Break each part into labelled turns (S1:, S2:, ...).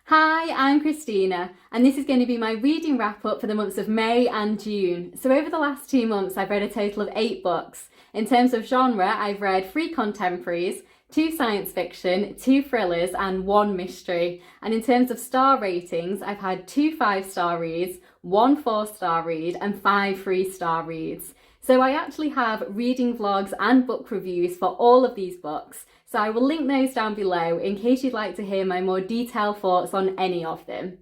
S1: Hi, I'm Christina, and this is going to be my reading wrap up for the months of May and June. So over the last 2 months, I've read a total of 8 books. In terms of genre, I've read 3 contemporaries, 2 science fiction, 2 thrillers, and 1 mystery. And in terms of star ratings, I've had 2 5-star reads, 1 4-star read, and 5 3-star reads. So I actually have reading vlogs and book reviews for all of these books. So I will link those down below in case you'd like to hear my more detailed thoughts on any of them.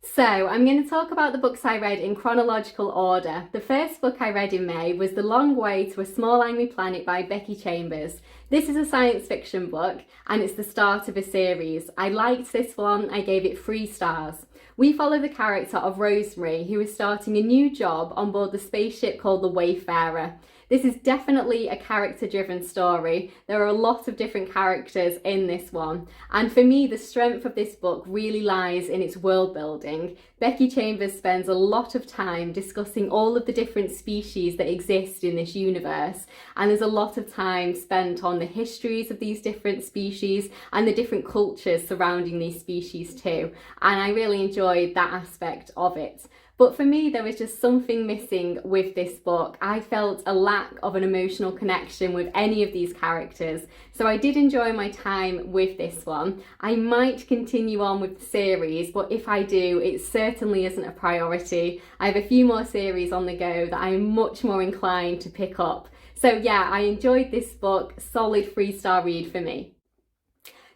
S1: So I'm going to talk about the books I read in chronological order. The first book I read in May was The Long Way to a Small Angry Planet by Becky Chambers. This is a science fiction book and it's the start of a series. I liked this one, I gave it 3 stars. We follow the character of Rosemary, who is starting a new job on board the spaceship called the Wayfarer. This is definitely a character-driven story. There are a lot of different characters in this one. And for me, the strength of this book really lies in its world building. Becky Chambers spends a lot of time discussing all of the different species that exist in this universe. And there's a lot of time spent on the histories of these different species and the different cultures surrounding these species too. And I really enjoyed that aspect of it. But for me, there was just something missing with this book. I felt a lack of an emotional connection with any of these characters. So I did enjoy my time with this one. I might continue on with the series, but if I do, it certainly isn't a priority. I have a few more series on the go that I'm much more inclined to pick up. So yeah, I enjoyed this book. Solid 3-star read for me.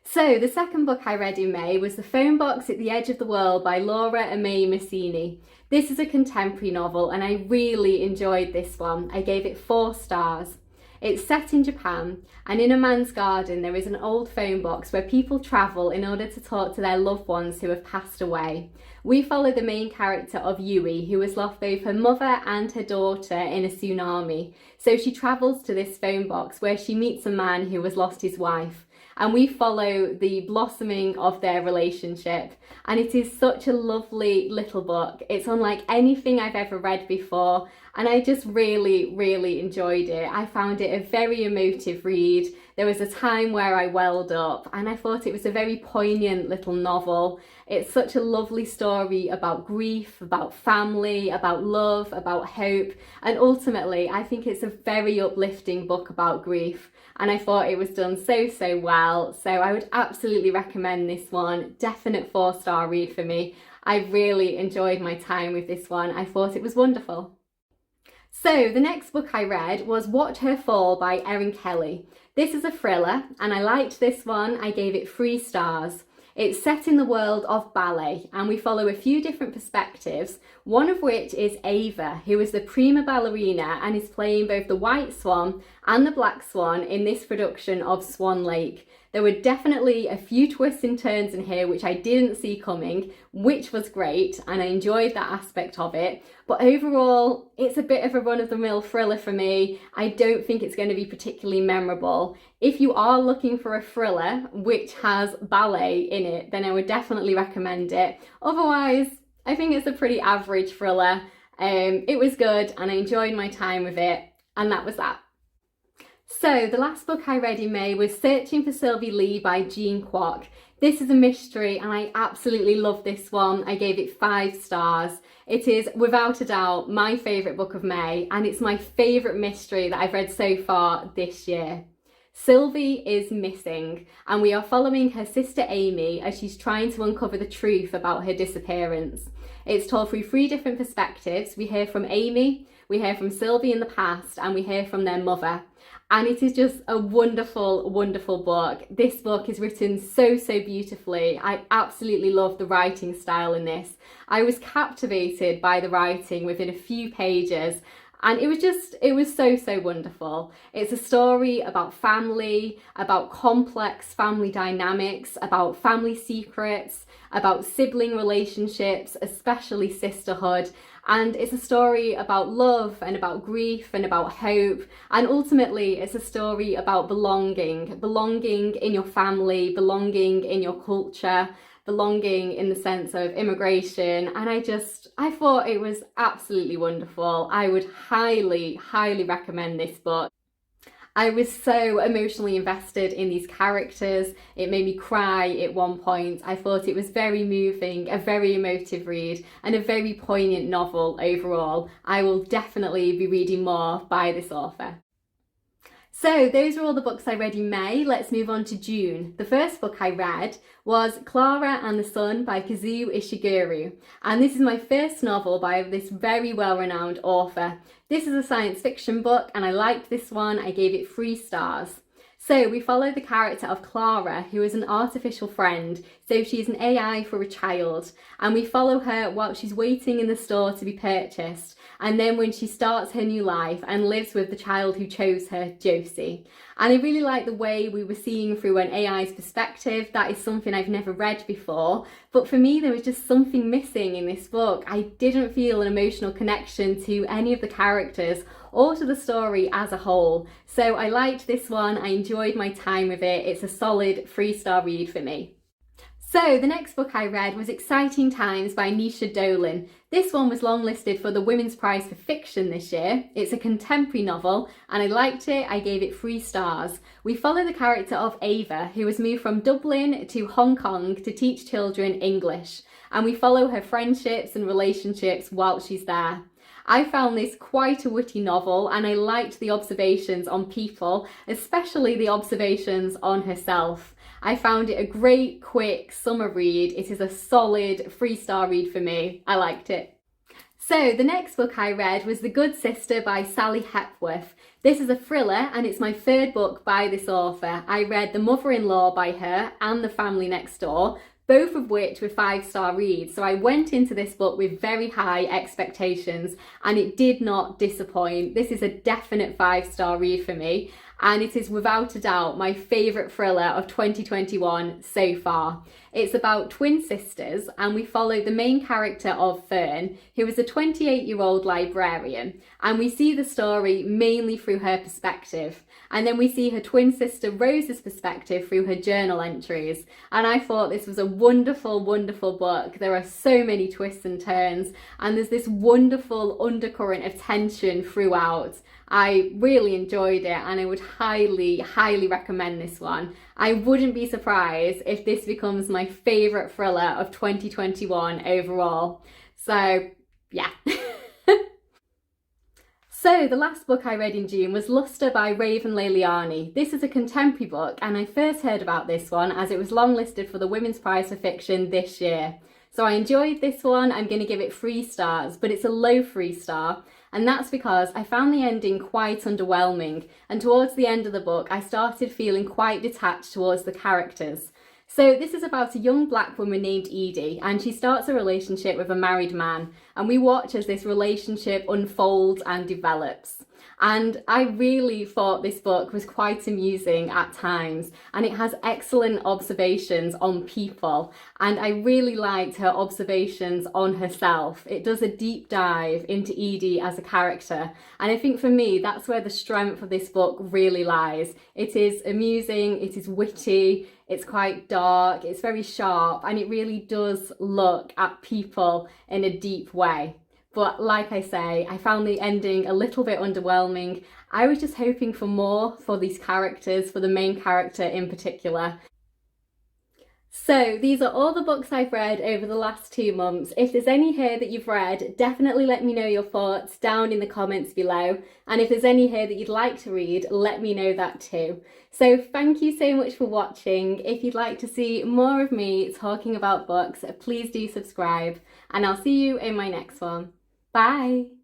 S1: So the second book I read in May was The Phone Box at the Edge of the World by Laura and May Messina. This is a contemporary novel and I really enjoyed this one. I gave it 4 stars. It's set in Japan and in a man's garden there is an old phone box where people travel in order to talk to their loved ones who have passed away. We follow the main character of Yui, who has lost both her mother and her daughter in a tsunami. So she travels to this phone box where she meets a man who has lost his wife. And we follow the blossoming of their relationship. And it is such a lovely little book. It's unlike anything I've ever read before. And I just really enjoyed it. I found it a very emotive read. There was a time where I welled up and I thought it was a very poignant little novel. It's such a lovely story about grief, about family, about love, about hope. And ultimately, I think it's a very uplifting book about grief. And I thought it was done so well. So I would absolutely recommend this one. Definite 4-star read for me. I really enjoyed my time with this one. I thought it was wonderful. So the next book I read was Watch Her Fall by Erin Kelly. This is a thriller and I liked this one. I gave it 3 stars. It's set in the world of ballet and we follow a few different perspectives, one of which is Ava, who is the prima ballerina and is playing both the white swan and the black swan in this production of Swan Lake. There were definitely a few twists and turns in here which I didn't see coming, which was great and I enjoyed that aspect of it. But overall, it's a bit of a run-of-the-mill thriller for me. I don't think it's going to be particularly memorable. If you are looking for a thriller which has ballet in it, then I would definitely recommend it. Otherwise, I think it's a pretty average thriller. It was good and I enjoyed my time with it, and that was that. So the last book I read in May was Searching for Sylvie Lee by Jean Kwok. This is a mystery and I absolutely love this one. I gave it 5 stars. It is without a doubt my favourite book of May and it's my favourite mystery that I've read so far this year. Sylvie is missing and we are following her sister Amy as she's trying to uncover the truth about her disappearance. It's told through 3 different perspectives. We hear from Amy, we hear from Sylvie in the past, and we hear from their mother. And it is just a wonderful book. This book is written so beautifully. I absolutely love the writing style in this. I was captivated by the writing within a few pages. And it was so wonderful. It's a story about family, about complex family dynamics, about family secrets, about sibling relationships, especially sisterhood. And it's a story about love and about grief and about hope. And ultimately, it's a story about belonging. Belonging in your family, belonging in your culture, belonging in the sense of immigration. And I thought it was absolutely wonderful. I would highly recommend this book. I was so emotionally invested in these characters. It made me cry at one point. I thought it was very moving, a very emotive read, and a very poignant novel overall. I will definitely be reading more by this author. So those are all the books I read in May. Let's move on to June. The first book I read was Clara and the Sun by Kazuo Ishiguro. And this is my first novel by this very well-renowned author. This is a science fiction book and I liked this one. I gave it 3 stars. So we follow the character of Clara, who is an artificial friend. So she's an AI for a child. And we follow her while she's waiting in the store to be purchased. And then when she starts her new life and lives with the child who chose her, Josie. And I really like the way we were seeing through an AI's perspective. That is something I've never read before. But for me, there was just something missing in this book. I didn't feel an emotional connection to any of the characters or to the story as a whole. So I liked this one. I enjoyed my time with it. It's a solid 3-star read for me. So the next book I read was Exciting Times by Dolan. This one was longlisted for the Women's Prize for Fiction this year. It's a contemporary novel and I liked it. I gave it 3 stars. We follow the character of Ava, who has moved from Dublin to Hong Kong to teach children English. And we follow her friendships and relationships while she's there. I found this quite a witty novel and I liked the observations on people, especially the observations on herself. I found it a great, quick summer read. It is a solid 3-star read for me. I liked it. So the next book I read was The Good Sister by Sally Hepworth. This is a thriller and it's my 3rd book by this author. I read The Mother-in-Law by her and The Family Next Door, both of which were 5-star reads. So I went into this book with very high expectations and it did not disappoint. This is a definite 5-star read for me. And it is without a doubt my favourite thriller of 2021 so far. It's about twin sisters and we follow the main character of Fern, who is a 28-year-old librarian, and we see the story mainly through her perspective. And then we see her twin sister Rose's perspective through her journal entries. And I thought this was a wonderful, wonderful book. There are so many twists and turns and there's this wonderful undercurrent of tension throughout. I really enjoyed it and I would highly, highly recommend this one. I wouldn't be surprised if this becomes my favourite thriller of 2021 overall. So, yeah. So the last book I read in June was Lustre by Raven Leilani. This is a contemporary book and I first heard about this one as it was longlisted for the Women's Prize for Fiction this year. So I enjoyed this one. I'm going to give it 3 stars, but it's a low 3-star. And that's because I found the ending quite underwhelming. And towards the end of the book, I started feeling quite detached towards the characters. So this is about a young black woman named Edie, and she starts a relationship with a married man. And we watch as this relationship unfolds and develops. And I really thought this book was quite amusing at times, and it has excellent observations on people, and I really liked her observations on herself. It does a deep dive into Edie as a character, and I think for me that's where the strength of this book really lies. It is amusing, it is witty, it's quite dark, it's very sharp, and it really does look at people in a deep way. But like I say, I found the ending a little bit underwhelming. I was just hoping for more for these characters, for the main character in particular. So these are all the books I've read over the last 2 months. If there's any here that you've read, definitely let me know your thoughts down in the comments below. And if there's any here that you'd like to read, let me know that too. So thank you so much for watching. If you'd like to see more of me talking about books, please do subscribe. And I'll see you in my next one. Bye!